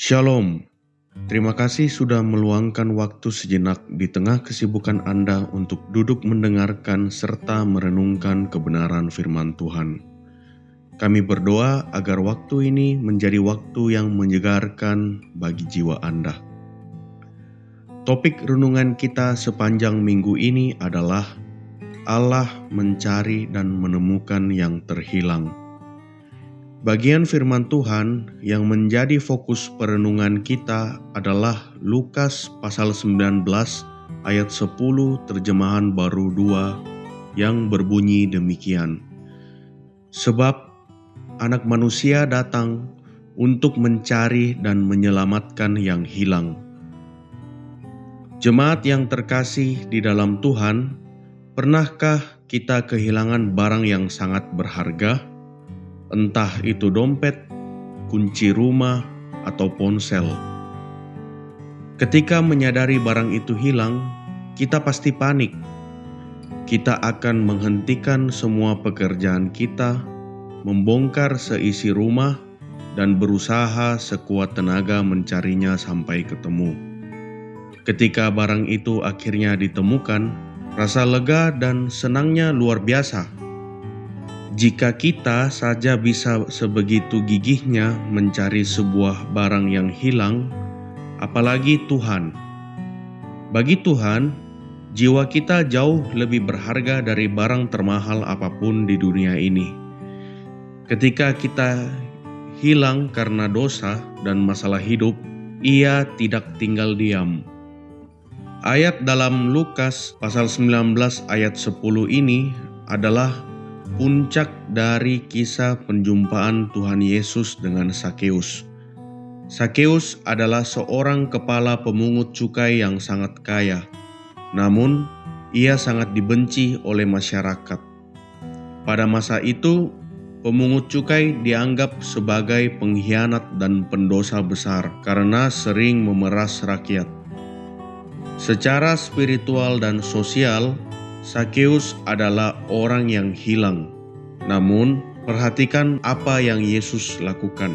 Shalom. Terima kasih sudah meluangkan waktu sejenak di tengah kesibukan Anda untuk duduk mendengarkan serta merenungkan kebenaran firman Tuhan. Kami berdoa agar waktu ini menjadi waktu yang menyegarkan bagi jiwa Anda. Topik renungan kita sepanjang minggu ini adalah Allah mencari dan menemukan yang terhilang. Bagian firman Tuhan yang menjadi fokus perenungan kita adalah Lukas pasal 19 ayat 10 terjemahan baru 2 yang berbunyi demikian. Sebab anak manusia datang untuk mencari dan menyelamatkan yang hilang. Jemaat yang terkasih di dalam Tuhan, pernahkah kita kehilangan barang yang sangat berharga? Entah itu dompet, kunci rumah, atau ponsel. Ketika menyadari barang itu hilang, kita pasti panik. Kita akan menghentikan semua pekerjaan kita, membongkar seisi rumah, dan berusaha sekuat tenaga mencarinya sampai ketemu. Ketika barang itu akhirnya ditemukan, rasa lega dan senangnya luar biasa. Jika kita saja bisa sebegitu gigihnya mencari sebuah barang yang hilang, apalagi Tuhan. Bagi Tuhan, jiwa kita jauh lebih berharga dari barang termahal apapun di dunia ini. Ketika kita hilang karena dosa dan masalah hidup, Ia tidak tinggal diam. Ayat dalam Lukas pasal 19 ayat 10 ini adalah puncak dari kisah penjumpaan Tuhan Yesus dengan Sakeus. Sakeus adalah seorang kepala pemungut cukai yang sangat kaya, namun ia sangat dibenci oleh masyarakat. Pada masa itu, pemungut cukai dianggap sebagai pengkhianat dan pendosa besar karena sering memeras rakyat. Secara spiritual dan sosial, Sakeus adalah orang yang hilang. Namun, perhatikan apa yang Yesus lakukan.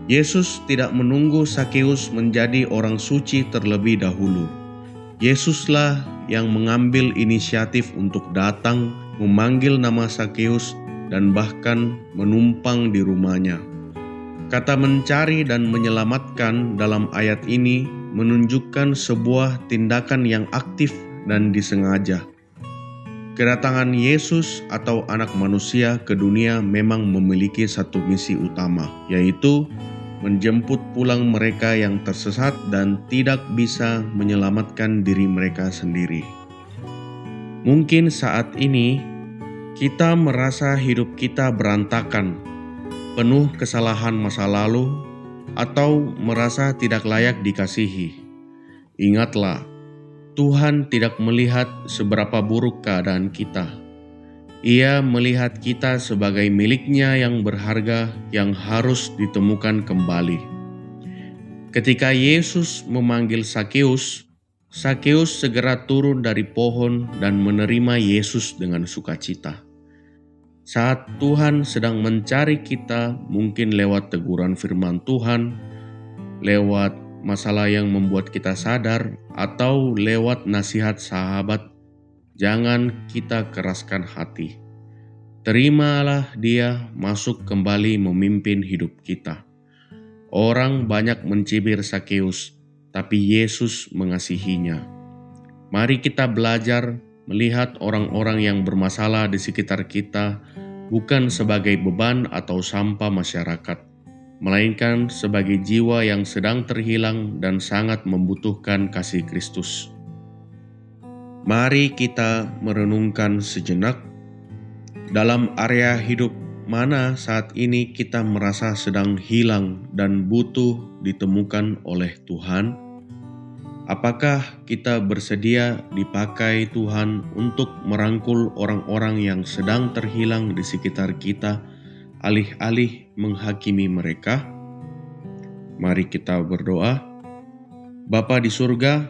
Yesus tidak menunggu Sakeus menjadi orang suci terlebih dahulu. Yesuslah yang mengambil inisiatif untuk datang, memanggil nama Sakeus, dan bahkan menumpang di rumahnya. Kata mencari dan menyelamatkan dalam ayat ini menunjukkan sebuah tindakan yang aktif dan disengaja. Kedatangan Yesus atau anak manusia ke dunia memang memiliki satu misi utama, yaitu menjemput pulang mereka yang tersesat dan tidak bisa menyelamatkan diri mereka sendiri. Mungkin saat ini kita merasa hidup kita berantakan, penuh kesalahan masa lalu, atau merasa tidak layak dikasihi. Ingatlah, Tuhan tidak melihat seberapa buruk keadaan kita. Ia melihat kita sebagai miliknya yang berharga yang harus ditemukan kembali. Ketika Yesus memanggil Sakeus, Sakeus segera turun dari pohon dan menerima Yesus dengan sukacita. Saat Tuhan sedang mencari kita, mungkin lewat teguran firman Tuhan, lewat masalah yang membuat kita sadar, atau lewat nasihat sahabat, jangan kita keraskan hati. Terimalah Dia masuk kembali memimpin hidup kita. Orang banyak mencibir Sakeus, tapi Yesus mengasihinya. Mari kita belajar melihat orang-orang yang bermasalah di sekitar kita bukan sebagai beban atau sampah masyarakat, melainkan sebagai jiwa yang sedang terhilang dan sangat membutuhkan kasih Kristus. Mari kita merenungkan sejenak, dalam area hidup mana saat ini kita merasa sedang hilang dan butuh ditemukan oleh Tuhan? Apakah kita bersedia dipakai Tuhan untuk merangkul orang-orang yang sedang terhilang di sekitar kita, alih-alih menghakimi mereka? Mari kita berdoa. Bapa di surga,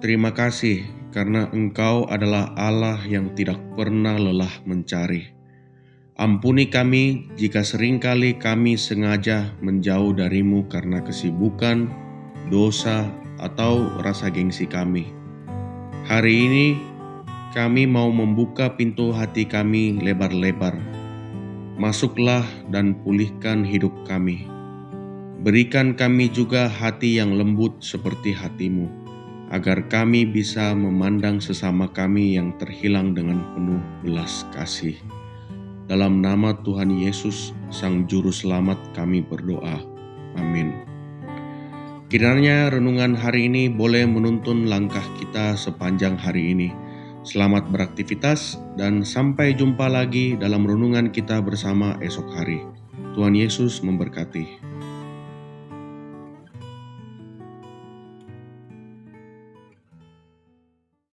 terima kasih karena Engkau adalah Allah yang tidak pernah lelah mencari. Ampuni kami jika seringkali kami sengaja menjauh darimu karena kesibukan, dosa, atau rasa gengsi kami. Hari ini kami mau membuka pintu hati kami lebar-lebar. Masuklah dan pulihkan hidup kami. Berikan kami juga hati yang lembut seperti hatimu, agar kami bisa memandang sesama kami yang terhilang dengan penuh belas kasih. Dalam nama Tuhan Yesus, Sang Juru Selamat, kami berdoa. Amin. Kiranya renungan hari ini boleh menuntun langkah kita sepanjang hari ini. Selamat beraktivitas dan sampai jumpa lagi dalam renungan kita bersama esok hari. Tuhan Yesus memberkati.